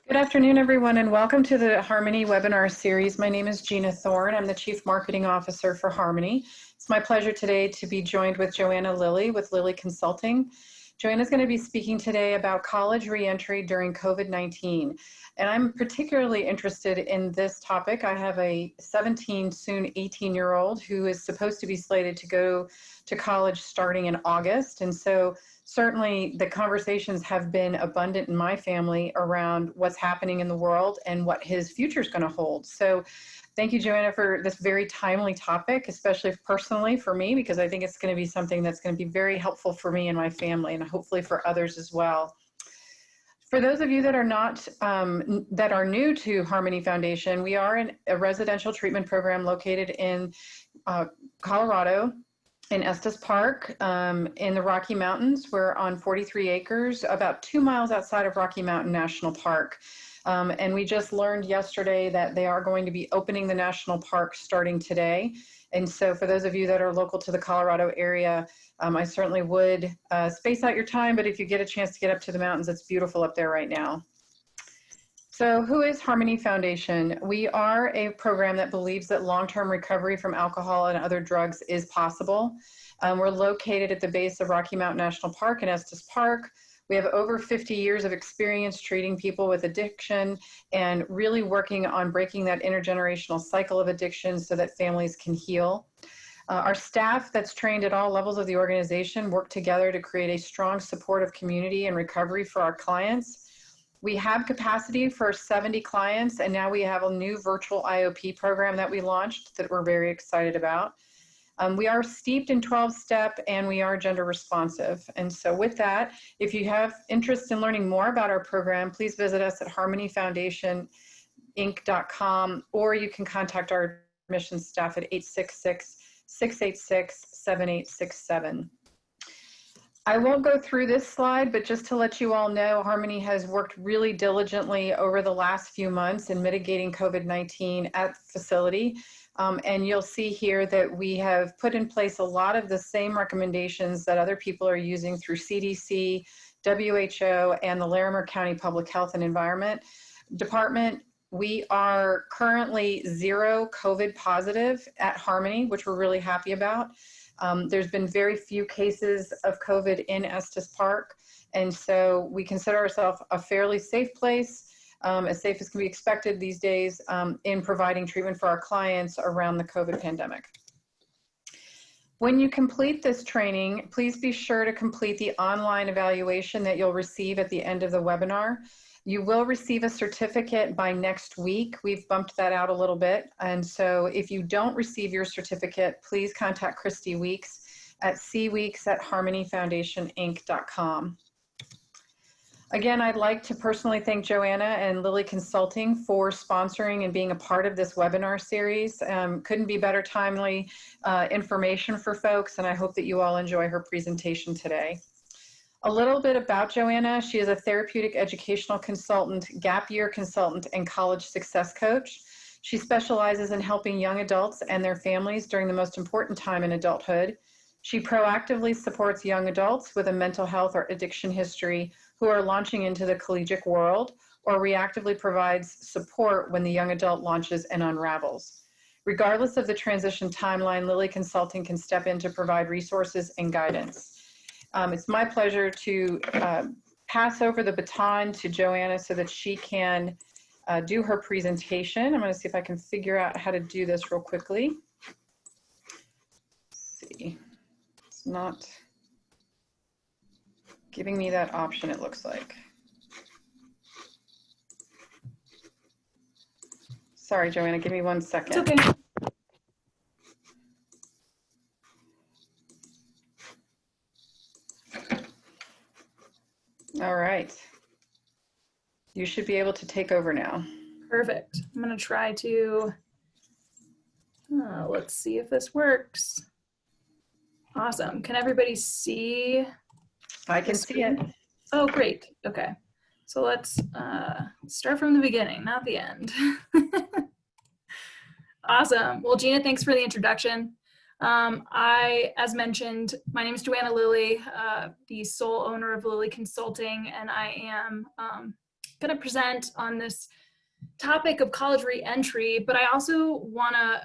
Good afternoon, everyone, and welcome to the Harmony webinar series. My name is Gina Thorne. I'm the Chief Marketing Officer for Harmony. It's my pleasure today to be joined with Joanna Lilly with Lilly Consulting. Joanna is going to be speaking today about college reentry during COVID-19. And I'm particularly interested in this topic. I have a 17, soon 18-year-old who is supposed to be slated to go to college starting in August. And so certainly the conversations have been abundant in my family around what's happening in the world and what his future is going to hold. So thank you, Joanna, for this very timely topic, especially personally for me, because I think it's going to be something that's going to be very helpful for me and my family, and hopefully for others as well. For those of you that are not, that are new to Harmony Foundation, we are in a residential treatment program located in Colorado, in Estes Park, in the Rocky Mountains. We're on 43 acres, about 2 miles outside of Rocky Mountain National Park. And we just learned yesterday that they are going to be opening the national park starting today. And so for those of you that are local to the Colorado area, I certainly would space out your time, but if you get a chance to get up to the mountains, it's beautiful up there right now. So who is Harmony Foundation? We are a program that believes that long-term recovery from alcohol and other drugs is possible. We're located at the base of Rocky Mountain National Park in Estes Park. We have over 50 years of experience treating people with addiction and really working on breaking that intergenerational cycle of addiction so that families can heal. Our staff that's trained at all levels of the organization work together to create a strong supportive community and recovery for our clients. We have capacity for 70 clients, and now we have a new virtual IOP program that we launched that we're very excited about. We are steeped in 12-step, and we are gender responsive. And so with that, if you have interest in learning more about our program, please visit us at harmonyfoundationinc.com, or you can contact our admissions staff at 866-686-7867. I won't go through this slide, but just to let you all know, Harmony has worked really diligently over the last few months in mitigating COVID-19 at the facility. And you'll see here that we have put in place a lot of the same recommendations that other people are using through CDC, WHO, and the Larimer County Public Health and Environment Department. We are currently 0 COVID positive at Harmony, which we're really happy about. There's been very few cases of COVID in Estes Park, and so we consider ourselves a fairly safe place, as safe as can be expected these days, in providing treatment for our clients around the COVID pandemic. When you complete this training, please be sure to complete the online evaluation that you'll receive at the end of the webinar. You will receive a certificate by next week. We've bumped that out a little bit. And so if you don't receive your certificate, please contact Christy Weeks at cweeks@harmonyfoundationinc.com. Again, I'd like to personally thank Joanna and Lilly Consulting for sponsoring and being a part of this webinar series. Couldn't be better timely information for folks, and I hope that you all enjoy her presentation today. A little bit about Joanna. She is a therapeutic educational consultant, gap year consultant, and college success coach. She specializes in helping young adults and their families during the most important time in adulthood. She proactively supports young adults with a mental health or addiction history who are launching into the collegiate world, or reactively provides support when the young adult launches and unravels. Regardless of the transition timeline, Lilly Consulting can step in to provide resources and guidance. It's my pleasure to pass over the baton to Joanna so that she can do her presentation. I'm going to see if I can figure out how to do this real quickly. Let's see. It's not giving me that option, it looks like. Sorry, Joanna, give me 1 second. It's okay. All right. You should be able to take over now. Perfect. I'm going to try to, let's see if this works. Awesome. Can everybody see? I can see it. Oh, great. Okay. So let's start from the beginning, not the end. Awesome. Well, Gina, thanks for the introduction. As mentioned, my name is Joanna Lilly, the sole owner of Lilly Consulting, and I am going to present on this topic of college re-entry, but I also want to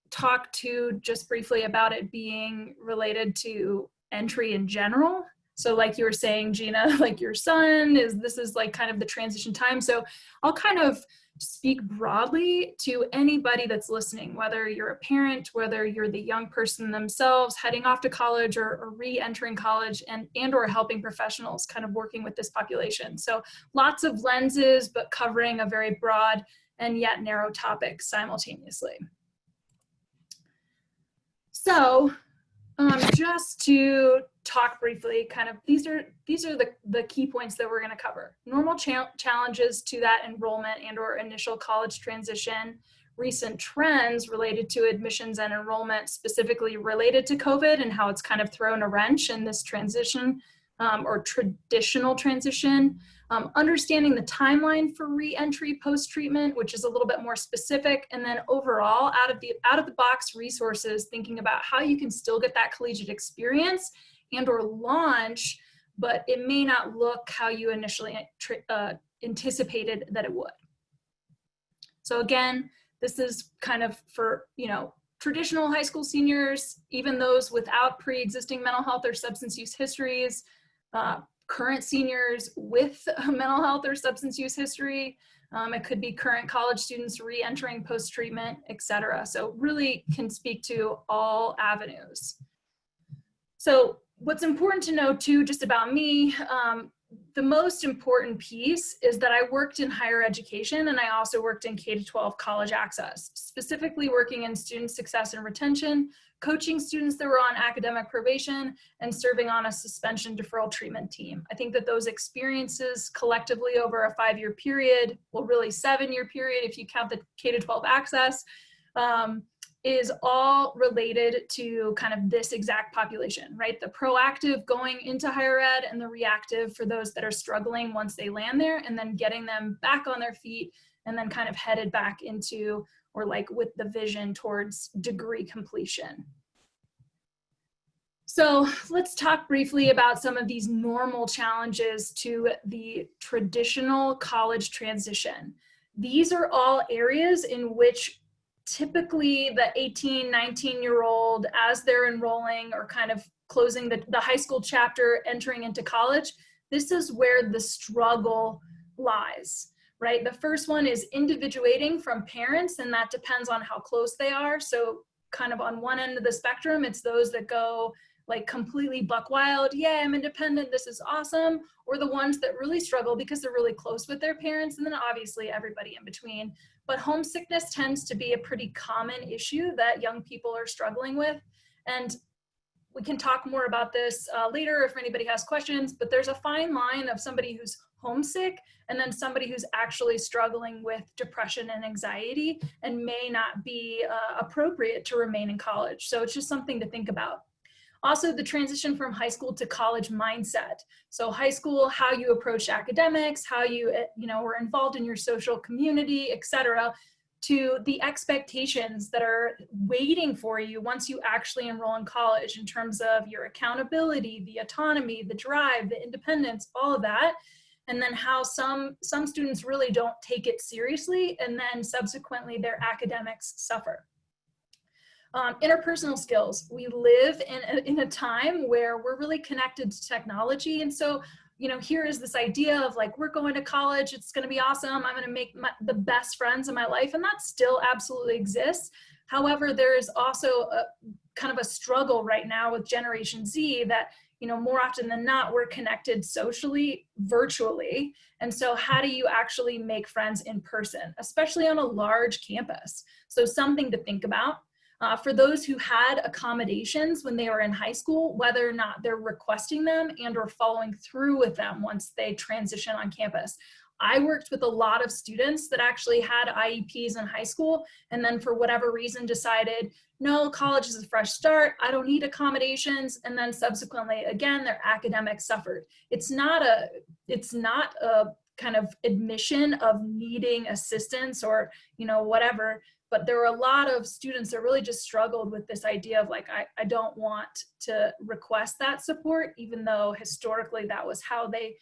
talk to just briefly about it being related to entry in general. So like you were saying, Gina, like your son this is like kind of the transition time. So I'll kind of speak broadly to anybody that's listening, whether you're a parent, whether you're the young person themselves heading off to college or re-entering college and or helping professionals kind of working with this population. So lots of lenses, but covering a very broad and yet narrow topic simultaneously. So just to talk briefly, kind of these are the key points that we're going to cover. Normal challenges to that enrollment and or initial college transition, recent trends related to admissions and enrollment, specifically related to COVID and how it's kind of thrown a wrench in this transition or traditional transition. Understanding the timeline for re-entry post-treatment, which is a little bit more specific, and then overall out of the box resources, thinking about how you can still get that collegiate experience and or launch, but it may not look how you initially anticipated that it would. So again, this is kind of for, traditional high school seniors, even those without pre-existing mental health or substance use histories, current seniors with mental health or substance use history. It could be current college students re-entering post-treatment, et cetera. So really can speak to all avenues. So what's important to know too, just about me, the most important piece is that I worked in higher education and I also worked in K-12 college access, specifically working in student success and retention, coaching students that were on academic probation, and serving on a suspension deferral treatment team. I think that those experiences collectively over a 5-year period, well, really 7-year period if you count the K-12 access, is all related to kind of this exact population, right? The proactive going into higher ed and the reactive for those that are struggling once they land there, and then getting them back on their feet and then kind of headed back into, or like with the vision towards degree completion. So let's talk briefly about some of these normal challenges to the traditional college transition. These are all areas in which typically the 18, 19-year-old, as they're enrolling or kind of closing the high school chapter, entering into college, this is where the struggle lies, right? The first one is individuating from parents, and that depends on how close they are. So kind of on one end of the spectrum, it's those that go like completely buck wild, yeah, I'm independent, this is awesome, or the ones that really struggle because they're really close with their parents, and then obviously everybody in between. But homesickness tends to be a pretty common issue that young people are struggling with. And we can talk more about this later if anybody has questions, but there's a fine line of somebody who's homesick and then somebody who's actually struggling with depression and anxiety and may not be appropriate to remain in college. So it's just something to think about. Also, the transition from high school to college mindset. So high school, how you approach academics, how you were involved in your social community, et cetera, to the expectations that are waiting for you once you actually enroll in college in terms of your accountability, the autonomy, the drive, the independence, all of that. And then how some students really don't take it seriously, and then subsequently their academics suffer. Interpersonal skills. We live in a time where we're really connected to technology. And so, here is this idea of like, we're going to college, it's going to be awesome, I'm going to make the best friends in my life. And that still absolutely exists. However, there is also a kind of a struggle right now with Generation Z that, more often than not, we're connected socially, virtually. And so how do you actually make friends in person, especially on a large campus? So something to think about. For those who had accommodations when they were in high school, whether or not they're requesting them and or following through with them once they transition on campus. I worked with a lot of students that actually had IEPs in high school and then for whatever reason decided, no, college is a fresh start, I don't need accommodations, and then subsequently, again, their academics suffered. It's not a kind of admission of needing assistance or, whatever. But there were a lot of students that really just struggled with this idea of like, I don't want to request that support, even though historically that was how they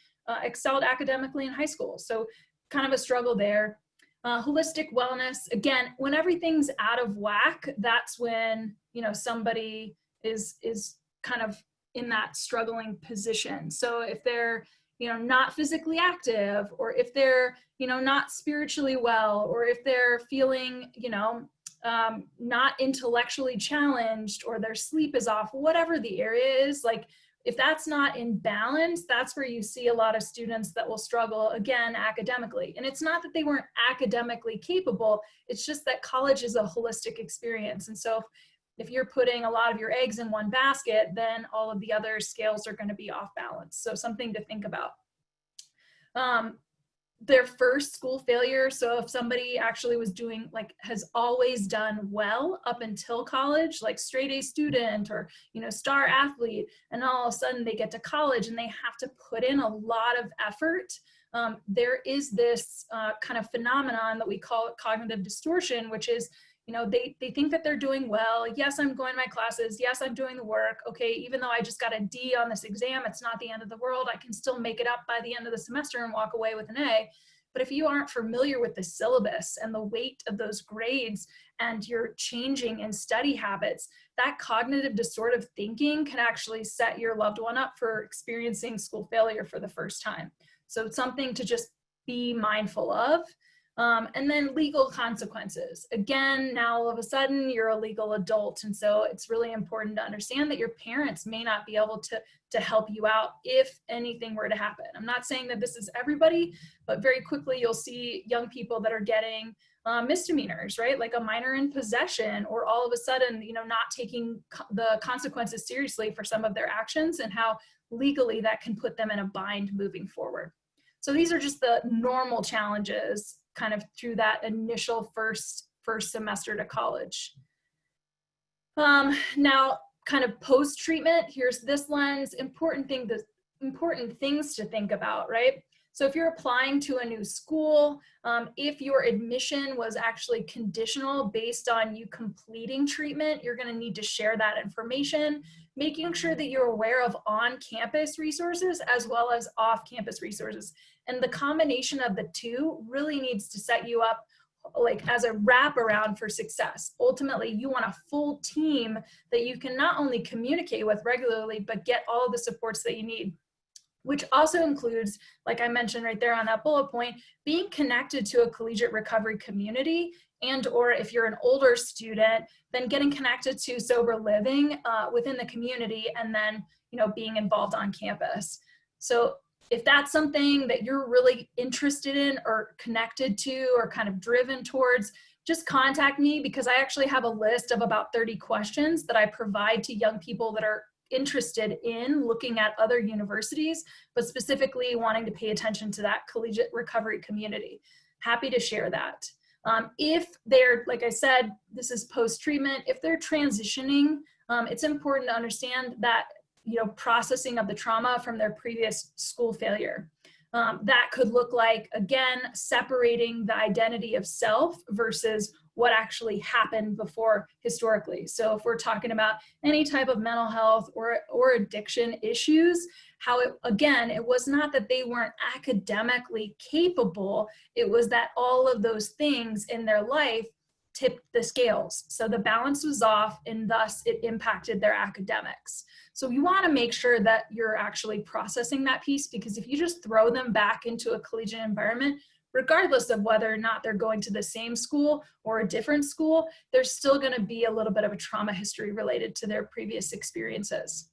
excelled academically in high school. So kind of a struggle there. Holistic wellness, again, when everything's out of whack, that's when, you know, somebody is kind of in that struggling position. So if they're, you know, not physically active, or if they're, you know, not spiritually well, or if they're feeling, you know, not intellectually challenged, or their sleep is off, whatever the area is, like, if that's not in balance, that's where you see a lot of students that will struggle, again, academically. And it's not that they weren't academically capable, it's just that college is a holistic experience. And so if you're putting a lot of your eggs in one basket, then all of the other scales are going to be off balance. So something to think about. Their first school failure. So if somebody actually was doing, like, has always done well up until college, like straight A student, or, you know, star athlete, and all of a sudden they get to college and they have to put in a lot of effort, there is this kind of phenomenon that we call cognitive distortion, which is, you know, they think that they're doing well. Yes, I'm going to my classes. Yes, I'm doing the work. Okay, even though I just got a D on this exam, it's not the end of the world. I can still make it up by the end of the semester and walk away with an A. But if you aren't familiar with the syllabus and the weight of those grades, and you're changing in study habits, that cognitive distortive thinking can actually set your loved one up for experiencing school failure for the first time. So it's something to just be mindful of. And then legal consequences. Again, now all of a sudden you're a legal adult. And so it's really important to understand that your parents may not be able to help you out if anything were to happen. I'm not saying that this is everybody, but very quickly you'll see young people that are getting misdemeanors, right? Like a minor in possession, or all of a sudden, you know, not taking the consequences seriously for some of their actions, and how legally that can put them in a bind moving forward. So these are just the normal challenges kind of through that initial first semester to college. Now, kind of post-treatment, here's this lens, important things to think about, right? So if you're applying to a new school, if your admission was actually conditional based on you completing treatment, you're going to need to share that information, making sure that you're aware of on-campus resources as well as off-campus resources. And the combination of the two really needs to set you up like as a wraparound for success. Ultimately, you want a full team that you can not only communicate with regularly, but get all of the supports that you need, which also includes, like I mentioned right there on that bullet point, being connected to a collegiate recovery community, and or if you're an older student, then getting connected to sober living within the community, and then, you know, being involved on campus. So if that's something that you're really interested in or connected to or kind of driven towards, just contact me, because I actually have a list of about 30 questions that I provide to young people that are interested in looking at other universities, but specifically wanting to pay attention to that collegiate recovery community. Happy to share that. If they're, like I said, this is post-treatment, if they're transitioning, it's important to understand that, you know, processing of the trauma from their previous school failure. That could look like, again, separating the identity of self versus what actually happened before historically. So if we're talking about any type of mental health or addiction issues, how it, again, it was not that they weren't academically capable, it was that all of those things in their life tipped the scales. So the balance was off, and thus it impacted their academics. So you want to make sure that you're actually processing that piece, because if you just throw them back into a collegiate environment, regardless of whether or not they're going to the same school or a different school, there's still going to be a little bit of a trauma history related to their previous experiences.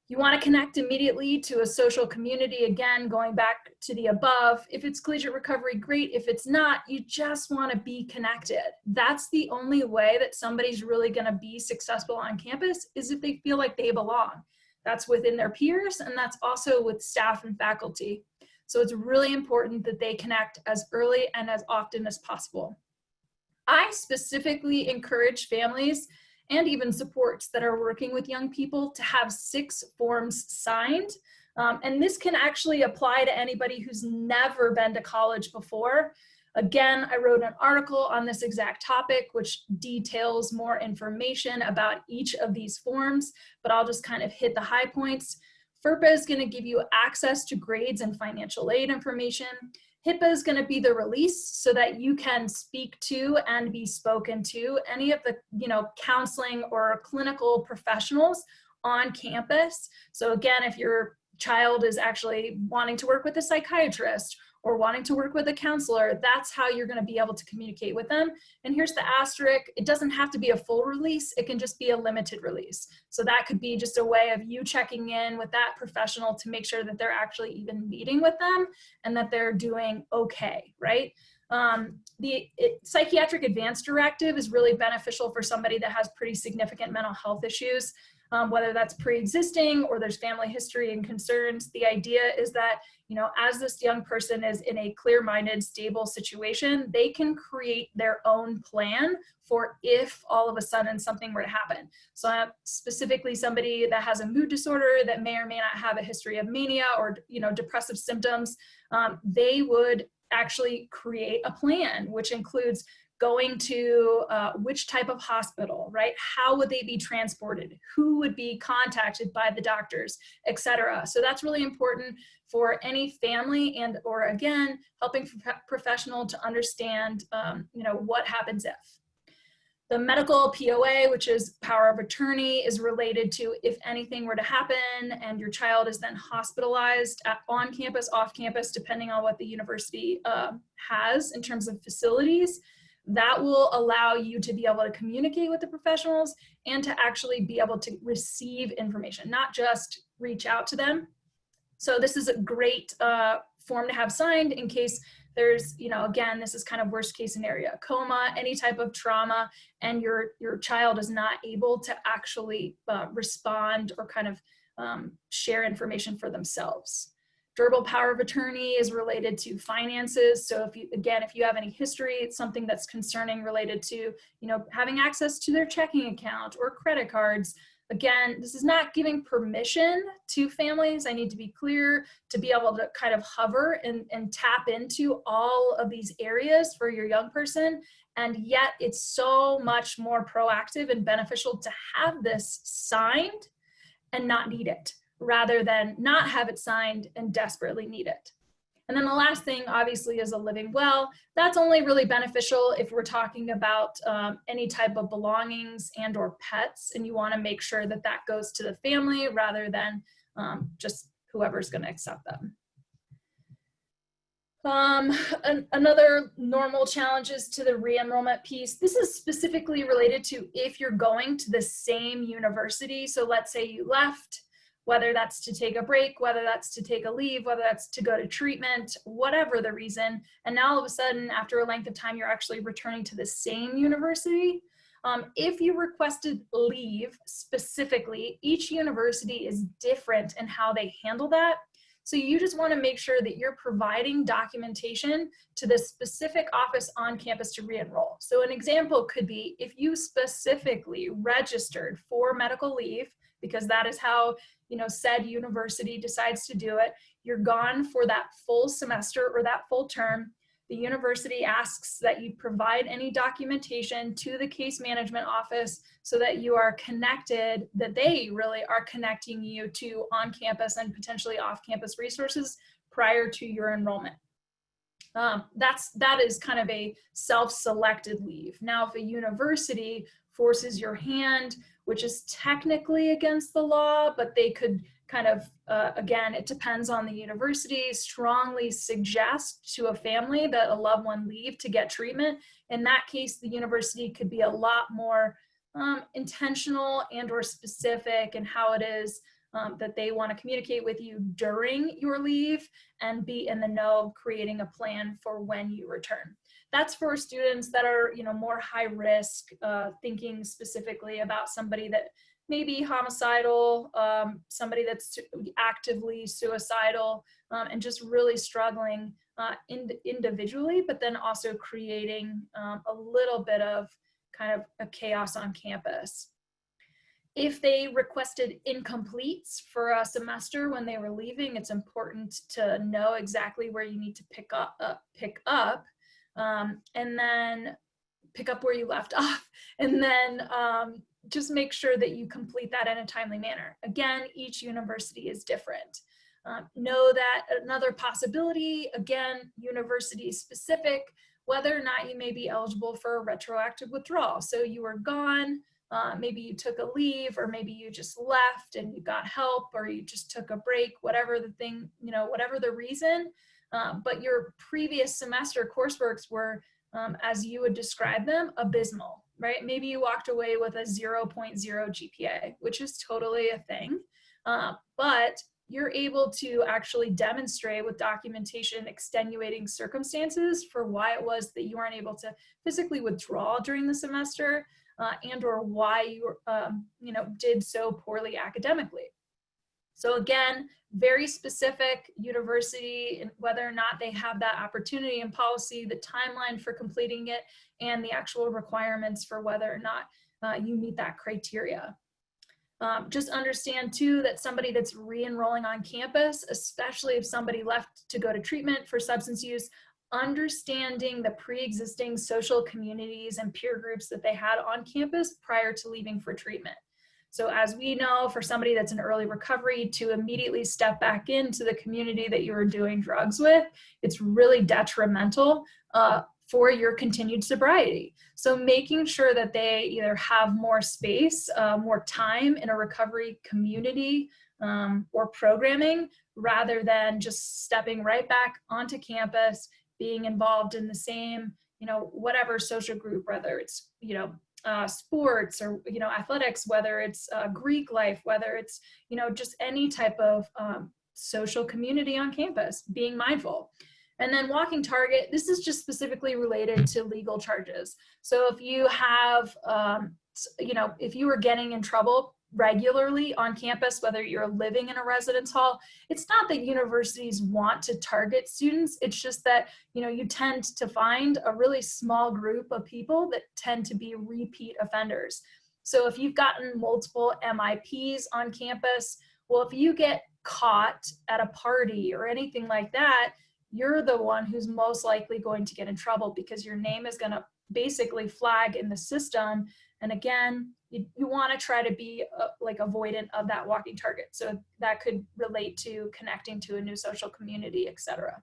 You want to connect immediately to a social community. Again, going back to the above, if it's collegiate recovery, great. If it's not, you just want to be connected. That's the only way that somebody's really going to be successful on campus, is if they feel like they belong. That's within their peers, and that's also with staff and faculty. So it's really important that they connect as early and as often as possible. I specifically encourage families and even supports that are working with young people to have 6 forms signed. And this can actually apply to anybody who's never been to college before. Again, I wrote an article on this exact topic, which details more information about each of these forms, but I'll just kind of hit the high points. FERPA is going to give you access to grades and financial aid information. HIPAA is going to be the release so that you can speak to and be spoken to any of the, counseling or clinical professionals on campus. So again, if your child is actually wanting to work with a psychiatrist or wanting to work with a counselor, that's how you're going to be able to communicate with them. And here's the asterisk: it doesn't have to be a full release, it can just be a limited release. So that could be just a way of you checking in with that professional to make sure that they're actually even meeting with them and that they're doing okay, right? The psychiatric advance directive is really beneficial for somebody that has pretty significant mental health issues, whether that's pre-existing or there's family history and concerns. The idea is that, as this young person is in a clear-minded, stable situation, they can create their own plan for if all of a sudden something were to happen. So specifically somebody that has a mood disorder that may or may not have a history of mania or, depressive symptoms, they would actually create a plan, which includes going to which type of hospital, right? How would they be transported? Who would be contacted by the doctors, etc. So that's really important for any family and, or again, helping professional to understand, what happens if. The medical POA, which is power of attorney, is related to if anything were to happen and your child is then hospitalized on campus, off campus, depending on what the university has in terms of facilities. That will allow you to be able to communicate with the professionals and to actually be able to receive information, not just reach out to them. So this is a great form to have signed in case there's, again, this is kind of worst case scenario, coma, any type of trauma, and your child is not able to actually respond or kind of share information for themselves. Durable power of attorney is related to finances. So if you have any history, it's something that's concerning related to, having access to their checking account or credit cards. Again, this is not giving permission to families. I need to be clear to be able to kind of hover and tap into all of these areas for your young person. And yet it's so much more proactive and beneficial to have this signed and not need it, rather than not have it signed and desperately need it. And then the last thing, obviously, is a living well. That's only really beneficial if we're talking about any type of belongings and or pets, and you want to make sure that that goes to the family rather than just whoever's going to accept them. Another normal challenges to the re-enrollment piece. This is specifically related to if you're going to the same university. So let's say you left, whether that's to take a break, whether that's to take a leave, whether that's to go to treatment, whatever the reason. And now all of a sudden, after a length of time, you're actually returning to the same university. If you requested leave specifically, each university is different in how they handle that. So you just want to make sure that you're providing documentation to the specific office on campus to re-enroll. So an example could be if you specifically registered for medical leave, because that is how said university decides to do it, you're gone for that full semester or that full term. The university asks that you provide any documentation to the case management office so that you are connected, that they really are connecting you to on-campus and potentially off-campus resources prior to your enrollment. That is kind of a self-selected leave. Now, if a university forces your hand, which is technically against the law, but they could kind of, again, it depends on the university, strongly suggest to a family that a loved one leave to get treatment. In that case, the university could be a lot more intentional and or specific in how it is that they want to communicate with you during your leave and be in the know of creating a plan for when you return. That's for students that are, more high risk, thinking specifically about somebody that may be homicidal, somebody that's actively suicidal, and just really struggling individually, but then also creating a little bit of kind of a chaos on campus. If they requested incompletes for a semester when they were leaving, it's important to know exactly where you need to pick up, and then pick up where you left off, and then just make sure that you complete that in a timely manner. Again, each university is different. Know that another possibility, again, university specific, whether or not you may be eligible for a retroactive withdrawal. So you were gone, maybe you took a leave, or maybe you just left and you got help, or you just took a break, whatever the thing, whatever the reason. But your previous semester courseworks were, as you would describe them, abysmal, right? Maybe you walked away with a 0.0 GPA, which is totally a thing. But you're able to actually demonstrate with documentation extenuating circumstances for why it was that you weren't able to physically withdraw during the semester, and or why you did so poorly academically. So again, very specific university, and whether or not they have that opportunity and policy, the timeline for completing it, and the actual requirements for whether or not you meet that criteria. Just understand too that somebody that's re-enrolling on campus, especially if somebody left to go to treatment for substance use, understanding the pre-existing social communities and peer groups that they had on campus prior to leaving for treatment. So as we know, for somebody that's in early recovery to immediately step back into the community that you were doing drugs with, it's really detrimental for your continued sobriety. So making sure that they either have more space, more time in a recovery community or programming, rather than just stepping right back onto campus, being involved in the same, whatever social group, whether it's, sports or, athletics, whether it's Greek life, whether it's, just any type of social community on campus, being mindful. And then walking target, this is just specifically related to legal charges. So if you have, if you were getting in trouble regularly on campus, whether you're living in a residence hall, it's not that universities want to target students. It's just that, you tend to find a really small group of people that tend to be repeat offenders. So if you've gotten multiple MIPs on campus, well, if you get caught at a party or anything like that, you're the one who's most likely going to get in trouble because your name is going to basically flag in the system. And again, you want to try to be avoidant of that walking target. So that could relate to connecting to a new social community, etc.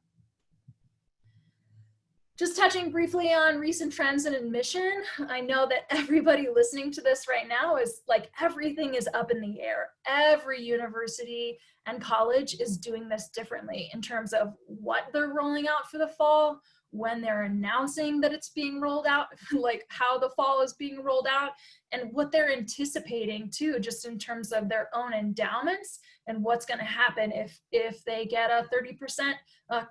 Just touching briefly on recent trends in admission. I know that everybody listening to this right now is like, everything is up in the air. Every university and college is doing this differently in terms of what they're rolling out for the fall, when they're announcing that it's being rolled out, like how the fall is being rolled out, and what they're anticipating too, just in terms of their own endowments and what's going to happen if they get a 30%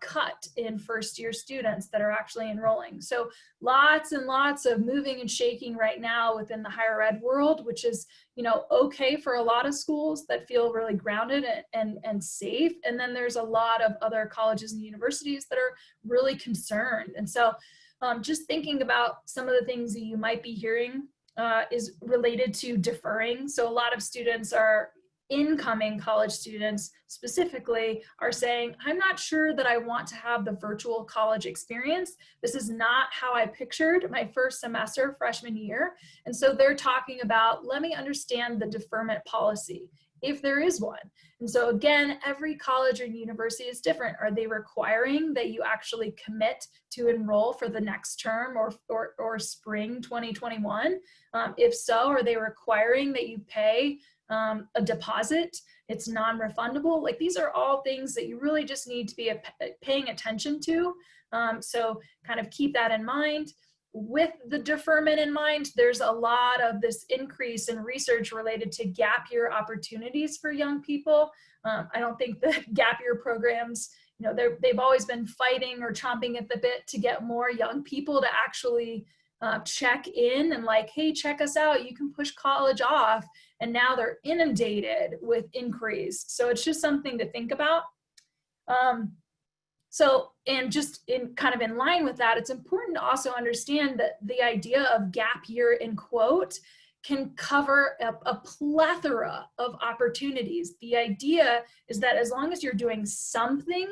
cut in first-year students that are actually enrolling. So lots and lots of moving and shaking right now within the higher ed world, which is, okay for a lot of schools that feel really grounded and safe. And then there's a lot of other colleges and universities that are really concerned. And so just thinking about some of the things that you might be hearing is related to deferring. So a lot of students are, incoming college students specifically, are saying, I'm not sure that I want to have the virtual college experience. This is not how I pictured my first semester freshman year. And so they're talking about, let me understand the deferment policy, if there is one. And so again, every college or university is different. Are they requiring that you actually commit to enroll for the next term or spring 2021? If so, are they requiring that you pay a deposit? It's non-refundable. Like, these are all things that you really just need to be paying attention to. So kind of keep that in mind. With the deferment in mind, there's a lot of this increase in research related to gap year opportunities for young people. I don't think the gap year programs, they've always been fighting or chomping at the bit to get more young people to actually check in and like, hey, check us out, you can push college off. And now they're inundated with inquiries. So it's just something to think about. And just in line with that, it's important to also understand that the idea of gap year in quote can cover a plethora of opportunities. The idea is that as long as you're doing something,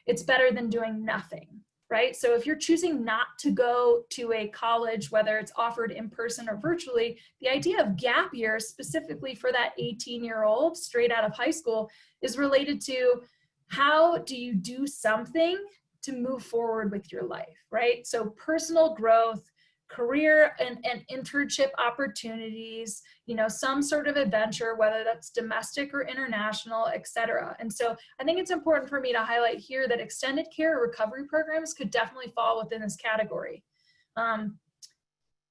it's better than doing nothing, right? So if you're choosing not to go to a college, whether it's offered in person or virtually, the idea of gap year specifically for that 18-year-old straight out of high school is related to how do you do something to move forward with your life, right? So personal growth, career and internship opportunities, some sort of adventure, whether that's domestic or international, et cetera. And so I think it's important for me to highlight here that extended care recovery programs could definitely fall within this category.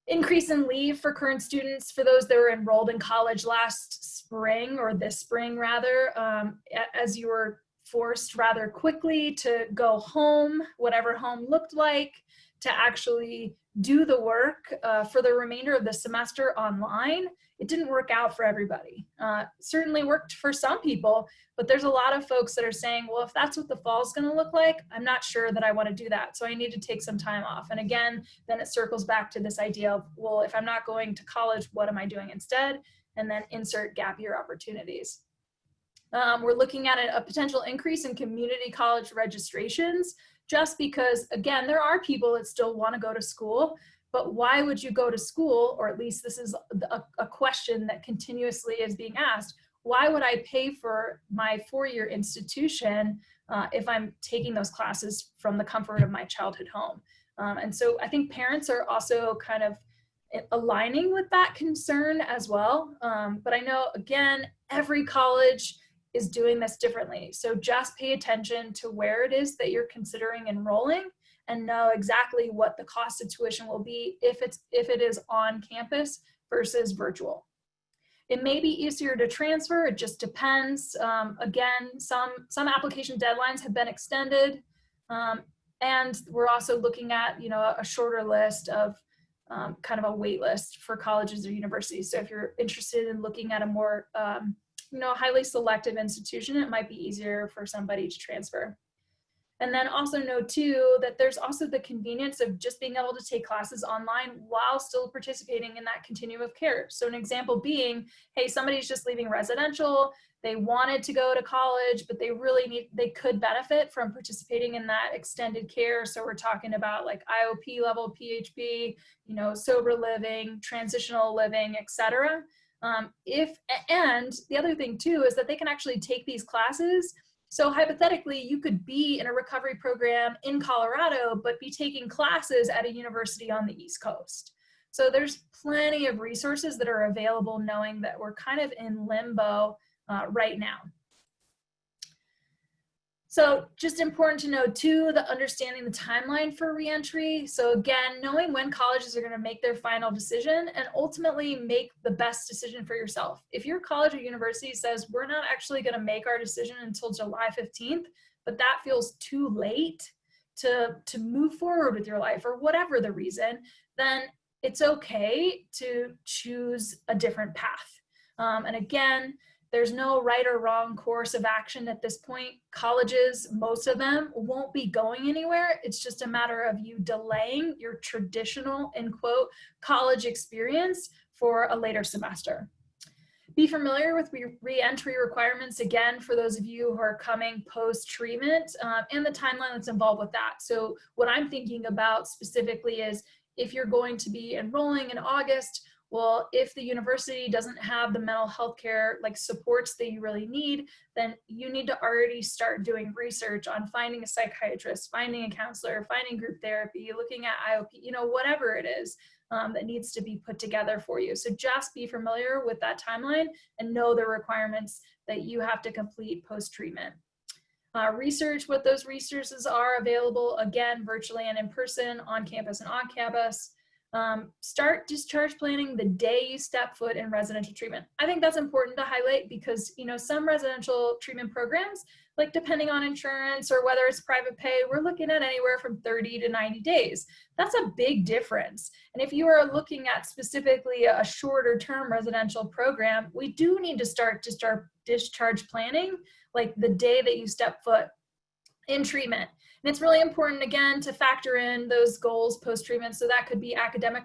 Increase in leave for current students for those that were enrolled in college last spring, or this spring rather, as you were forced rather quickly to go home, whatever home looked like, to actually do the work for the remainder of the semester online. It didn't work out for everybody. Certainly worked for some people, but there's a lot of folks that are saying, well, if that's what the fall is going to look like, I'm not sure that I want to do that. So I need to take some time off. And again, then it circles back to this idea of, well, if I'm not going to college, what am I doing instead? And then insert gap year opportunities. We're looking at a potential increase in community college registrations, just because, again, there are people that still want to go to school, but why would you go to school? Or at least this is a question that continuously is being asked. Why would I pay for my four-year institution if I'm taking those classes from the comfort of my childhood home? And so I think parents are also kind of aligning with that concern as well. But I know, again, every college is doing this differently. So just pay attention to where it is that you're considering enrolling and know exactly what the cost of tuition will be if it is on campus versus virtual. It may be easier to transfer, it just depends. Again, some application deadlines have been extended, and we're also looking at a shorter list of kind of a wait list for colleges or universities. So if you're interested in looking at a more highly selective institution, it might be easier for somebody to transfer. And then also know too that there's also the convenience of just being able to take classes online while still participating in that continuum of care. So an example being, hey, somebody's just leaving residential, they wanted to go to college, but they could benefit from participating in that extended care. So we're talking about like IOP level, PHP, sober living, transitional living, et cetera. And the other thing too is that they can actually take these classes. So hypothetically, you could be in a recovery program in Colorado, but be taking classes at a university on the East Coast. So there's plenty of resources that are available, knowing that we're kind of in limbo right now. So just important to know too, the understanding the timeline for reentry. So again, knowing when colleges are going to make their final decision and ultimately make the best decision for yourself. If your college or university says, we're not actually going to make our decision until July 15th, but that feels too late to move forward with your life or whatever the reason, then it's okay to choose a different path. And again, there's no right or wrong course of action at this point. Colleges, most of them, won't be going anywhere. It's just a matter of you delaying your traditional, in quote, college experience for a later semester. Be familiar with re-entry requirements, again, for those of you who are coming post-treatment and the timeline that's involved with that. So what I'm thinking about specifically is if you're going to be enrolling in August, well, if the university doesn't have the mental health care supports that you really need, then you need to already start doing research on finding a psychiatrist, finding a counselor, finding group therapy, looking at IOP, whatever it is that needs to be put together for you. So just be familiar with that timeline and know the requirements that you have to complete post-treatment. Research what those resources are available, again, virtually and in person, on campus and on campus. Start discharge planning the day you step foot in residential treatment. I think that's important to highlight because, some residential treatment programs, depending on insurance or whether it's private pay, we're looking at anywhere from 30 to 90 days. That's a big difference. And if you are looking at specifically a shorter term residential program, we do need to start discharge planning, the day that you step foot in treatment. And it's really important, again, to factor in those goals post-treatment. So that could be academic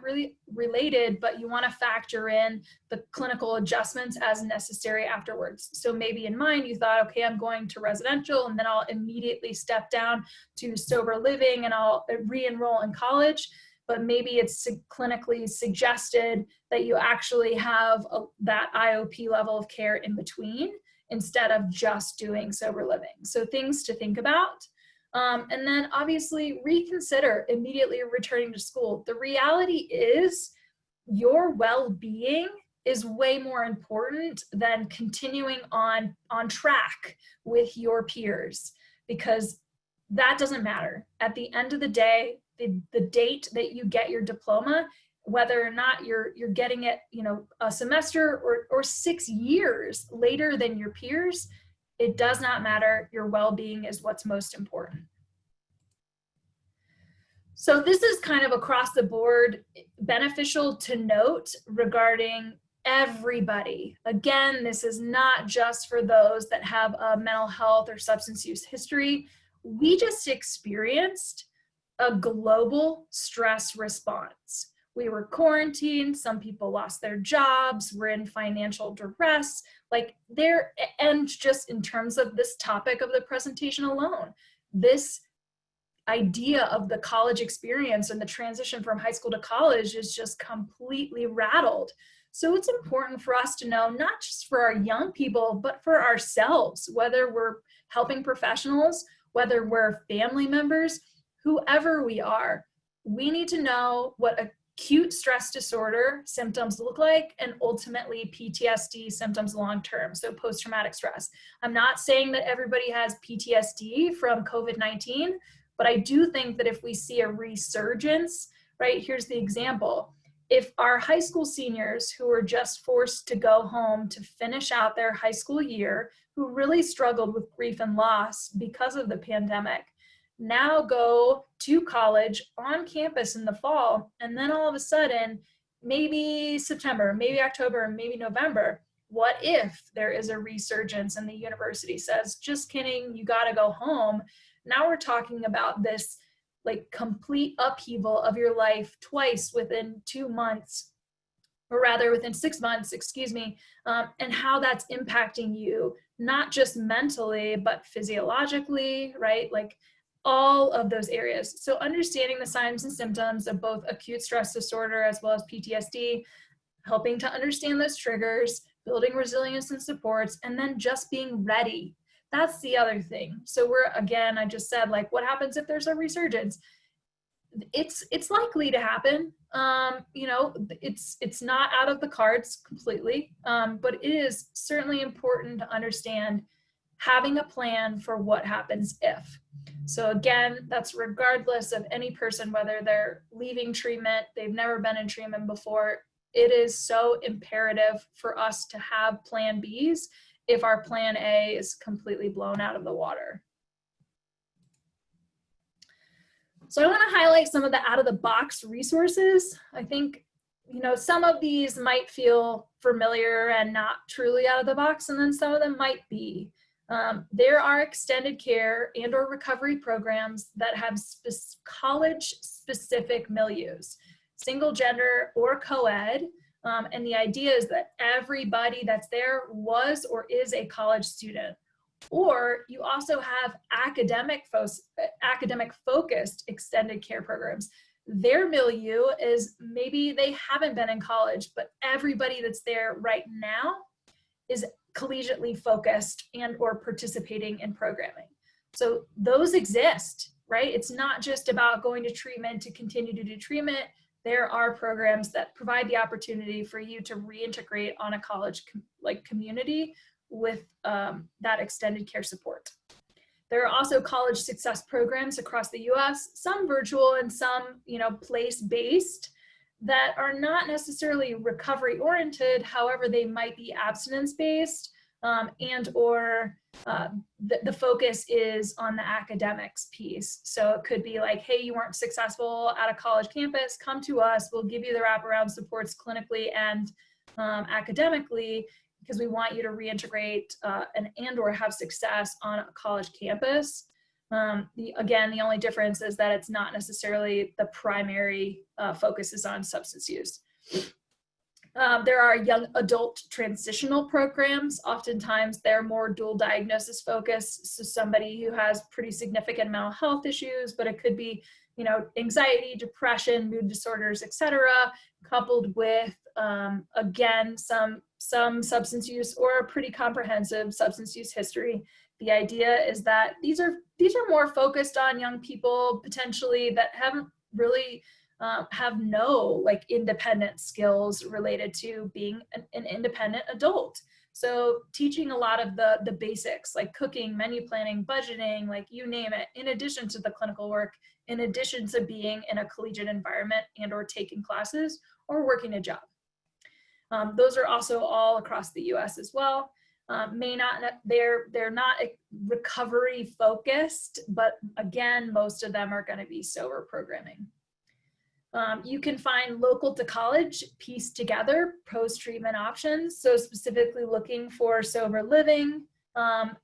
related, but you want to factor in the clinical adjustments as necessary afterwards. So maybe in mind, you thought, okay, I'm going to residential, and then I'll immediately step down to sober living, and I'll re-enroll in college. But maybe it's clinically suggested that you actually have that IOP level of care in between, instead of just doing sober living. So things to think about. And then obviously reconsider immediately returning to school. The reality is your well-being is way more important than continuing on track with your peers, because that doesn't matter. At the end of the day, the date that you get your diploma, whether or not you're getting it, a semester or 6 years later than your peers, it does not matter. Your well-being is what's most important. So this is kind of across the board beneficial to note regarding everybody. Again, this is not just for those that have a mental health or substance use history. We just experienced a global stress response. We were quarantined, some people lost their jobs, we're in financial duress, and just in terms of this topic of the presentation alone, this idea of the college experience and the transition from high school to college is just completely rattled. So it's important for us to know, not just for our young people, but for ourselves, whether we're helping professionals, whether we're family members, whoever we are, we need to know what acute stress disorder symptoms look like, and ultimately PTSD symptoms long-term, so post-traumatic stress. I'm not saying that everybody has PTSD from COVID-19, but I do think that if we see a resurgence, right, here's the example. If our high school seniors who were just forced to go home to finish out their high school year, who really struggled with grief and loss because of the pandemic, now go to college on campus in the fall, and then all of a sudden, maybe September, maybe October, maybe November, what if there is a resurgence and the university says, just kidding, you gotta go home? Now we're talking about this complete upheaval of your life twice within 2 months, or rather within 6 months, and how that's impacting you, not just mentally, but physiologically, right? All of those areas. So understanding the signs and symptoms of both acute stress disorder as well as PTSD, helping to understand those triggers, building resilience and supports, and then just being ready. That's the other thing. So I just said, what happens if there's a resurgence? It's likely to happen. It's not out of the cards completely, but it is certainly important to understand having a plan for what happens if. So again, that's regardless of any person, whether they're leaving treatment, they've never been in treatment before. It is so imperative for us to have plan Bs if our plan A is completely blown out of the water. So I want to highlight some of the out-of-the-box resources. I think, some of these might feel familiar and not truly out of the box, and then some of them might be. There are extended care and or recovery programs that have college-specific milieus, single gender or co-ed, and the idea is that everybody that's there was or is a college student. Or you also have academic focused extended care programs. Their milieu is maybe they haven't been in college, but everybody that's there right now is collegiately focused and or participating in programming. So those exist, right? It's not just about going to treatment to continue to do treatment. There are programs that provide the opportunity for you to reintegrate on a college community with that extended care support. There are also college success programs across the US, some virtual and some place-based, that are not necessarily recovery oriented. However, they might be abstinence based and or the focus is on the academics piece. So it could be like, hey, you weren't successful at a college campus, come to us, we'll give you the wraparound supports clinically and academically, because we want you to reintegrate and or have success on a college campus. Again, the only difference is that it's not necessarily the primary focus is on substance use. There are young adult transitional programs. Oftentimes they're more dual diagnosis focused. So somebody who has pretty significant mental health issues, but it could be, you know, anxiety, depression, mood disorders, etc., coupled with, again, some substance use or a pretty comprehensive substance use history. The idea is that these are more focused on young people potentially that haven't really have no like independent skills related to being an independent adult. So teaching a lot of the basics like cooking, menu planning, budgeting, like you name it, in addition to the clinical work, in addition to being in a collegiate environment and or taking classes or working a job. Those are also all across the US as well. They're not recovery focused, but again, most of them are going to be sober programming. You can find local to college pieced together post-treatment options. So specifically looking for sober living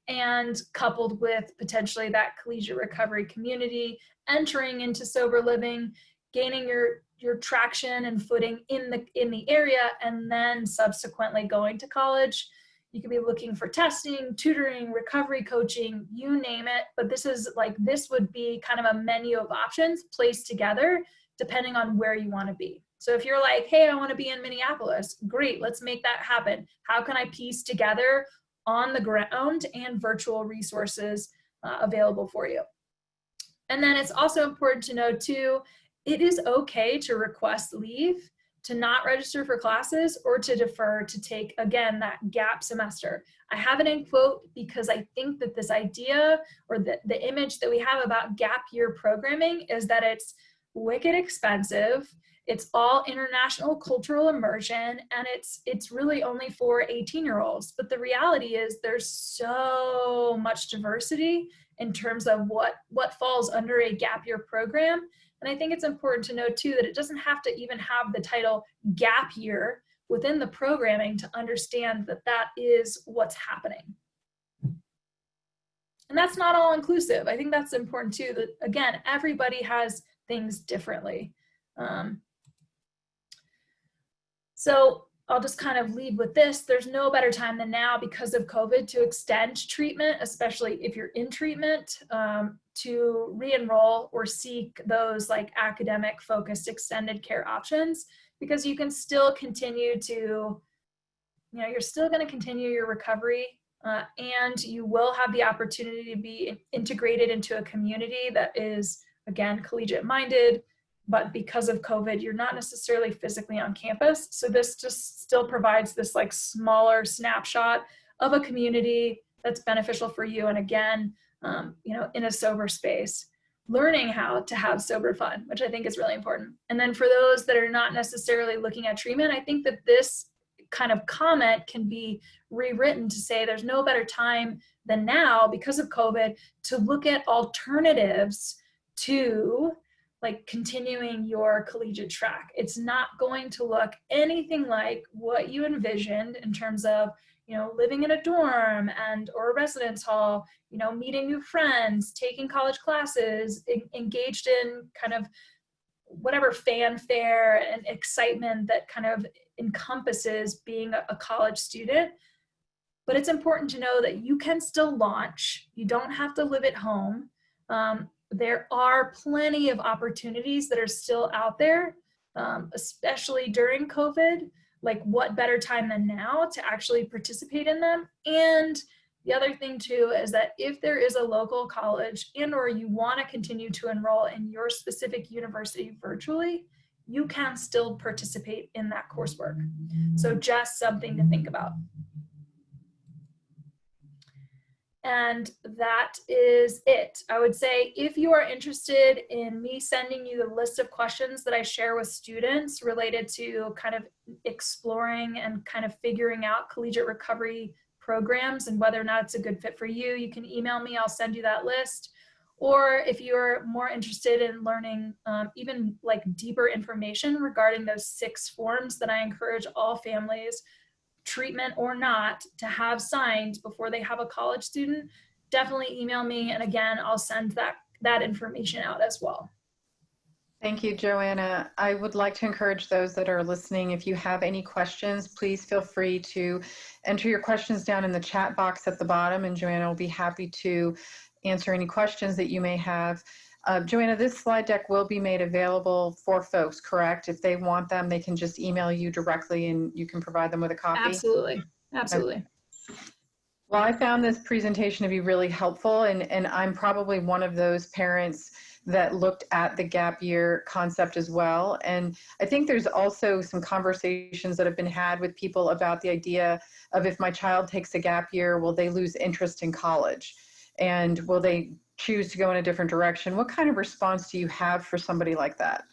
and coupled with potentially that collegiate recovery community, entering into sober living, gaining your traction and footing in the area, and then subsequently going to college. You could be looking for testing, tutoring, recovery coaching, you name it. But this would be kind of a menu of options placed together depending on where you want to be. So if you're like, hey, I want to be in Minneapolis, great, let's make that happen. How can I piece together on the ground and virtual resources available for you? And then it's also important to know too, it is okay to request leave, to not register for classes, or to defer to take, again, that gap semester. I have it in quote because I think that this idea or the image that we have about gap year programming is that it's wicked expensive, it's all international cultural immersion, and it's really only for 18-year-olds. But the reality is there's so much diversity in terms of what falls under a gap year program. And I think it's important to note too that it doesn't have to even have the title gap year within the programming to understand that that is what's happening. And that's not all inclusive. I think that's important too, that again, everybody has things differently. So I'll just kind of lead with this. There's no better time than now because of COVID to extend treatment, especially if you're in treatment, to re-enroll or seek those like academic focused extended care options, because you can still continue to, you're still going to continue your recovery and you will have the opportunity to be integrated into a community that is, again, collegiate minded, but because of COVID, you're not necessarily physically on campus. So this just still provides this like smaller snapshot of a community that's beneficial for you. And again, in a sober space, learning how to have sober fun, which I think is really important. And then for those that are not necessarily looking at treatment, I think that this kind of comment can be rewritten to say there's no better time than now because of COVID to look at alternatives to like continuing your collegiate track. It's not going to look anything like what you envisioned in terms of, living in a dorm or a residence hall, meeting new friends, taking college classes, engaged in kind of whatever fanfare and excitement that kind of encompasses being a college student. But it's important to know that you can still launch. You don't have to live at home. There are plenty of opportunities that are still out there, especially during COVID. Like, what better time than now to actually participate in them? And the other thing too is that if there is a local college and or you want to continue to enroll in your specific university virtually, you can still participate in that coursework. So just something to think about. And that is it. I would say if you are interested in me sending you the list of questions that I share with students related to kind of exploring and kind of figuring out collegiate recovery programs and whether or not it's a good fit for you, you can email me, I'll send you that list. Or if you're more interested in learning even like deeper information regarding those 6 forms that I encourage all families, treatment or not, to have signed before they have a college student, definitely email me. And again, I'll send that information out as well. Thank you, Joanna. I would like to encourage those that are listening, if you have any questions, please feel free to enter your questions down in the chat box at the bottom, and Joanna will be happy to answer any questions that you may have. Joanna, this slide deck will be made available for folks, correct? If they want them, they can just email you directly and you can provide them with a copy? Absolutely. Absolutely. Okay. Well, I found this presentation to be really helpful, and I'm probably one of those parents that looked at the gap year concept as well. And I think there's also some conversations that have been had with people about the idea of, if my child takes a gap year, will they lose interest in college? And will they choose to go in a different direction? What kind of response do you have for somebody like that?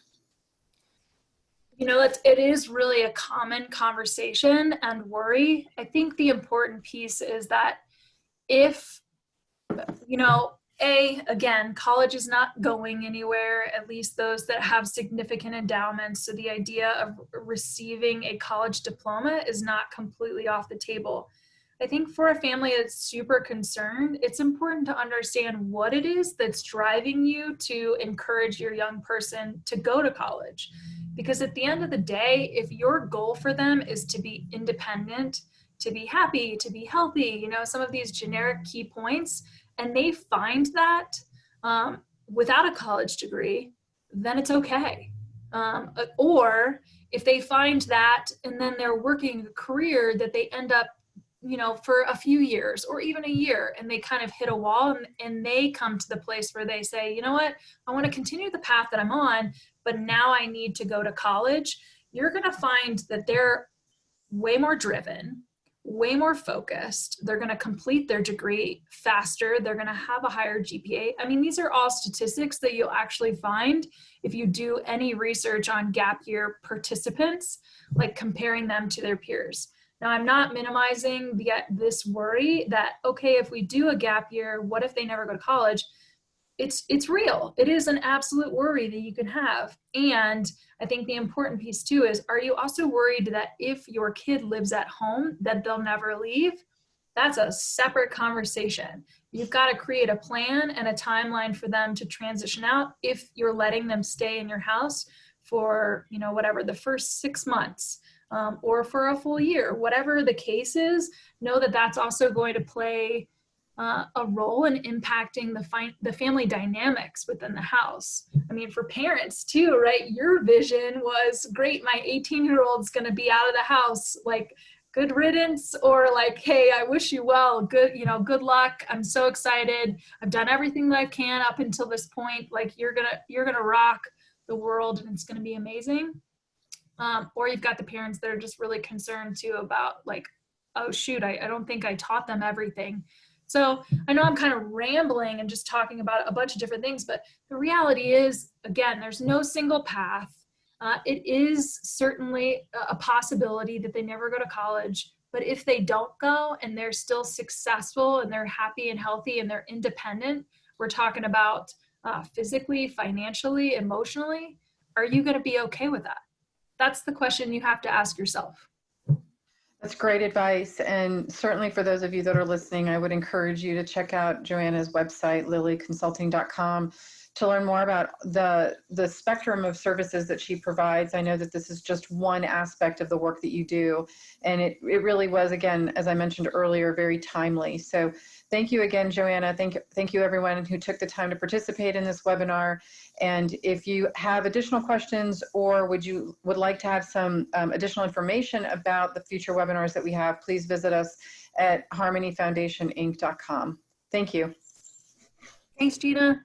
You know, it is really a common conversation and worry. I think the important piece is that if, you know, again, college is not going anywhere, at least those that have significant endowments. So the idea of receiving a college diploma is not completely off the table. I think for a family that's super concerned, it's important to understand what it is that's driving you to encourage your young person to go to college. Because at the end of the day, if your goal for them is to be independent, to be happy, to be healthy, you know, some of these generic key points, and they find that without a college degree, then it's okay. Or if they find that and then they're working a career that they end up, you know, for a few years or even a year, and they kind of hit a wall, and they come to the place where they say, you know what, I want to continue the path that I'm on, but now I need to go to college. You're going to find that they're way more driven, way more focused. They're going to complete their degree faster. They're going to have a higher GPA. I mean, these are all statistics that you'll actually find if you do any research on gap year participants, like comparing them to their peers. Now, I'm not minimizing this worry that, okay, if we do a gap year, what if they never go to college? It's real. It is an absolute worry that you can have. And I think the important piece too is, are you also worried that if your kid lives at home, that they'll never leave? That's a separate conversation. You've got to create a plan and a timeline for them to transition out if you're letting them stay in your house for, you know, whatever, the first 6 months. Or for a full year, whatever the case is, know that that's also going to play a role in impacting the family dynamics within the house. I mean, for parents too, right? Your vision was, great, my 18-year-old's going to be out of the house, like, good riddance, or like, hey, I wish you well, good luck. I'm so excited. I've done everything that I can up until this point. Like, you're gonna rock the world, and it's gonna be amazing. Or you've got the parents that are just really concerned too about, like, oh shoot, I don't think I taught them everything. So I know I'm kind of rambling and just talking about a bunch of different things, but the reality is, again, there's no single path. It is certainly a possibility that they never go to college, but if they don't go and they're still successful and they're happy and healthy and they're independent, we're talking about physically, financially, emotionally, are you going to be okay with that? That's the question you have to ask yourself. That's great advice. And certainly for those of you that are listening, I would encourage you to check out Joanna's website, lilyconsulting.com, to learn more about the spectrum of services that she provides. I know that this is just one aspect of the work that you do. And it really was, again, as I mentioned earlier, very timely. So thank you again, Joanna. Thank you everyone who took the time to participate in this webinar. And if you have additional questions, or would like to have some additional information about the future webinars that we have, please visit us at harmonyfoundationinc.com. Thank you. Thanks, Gina.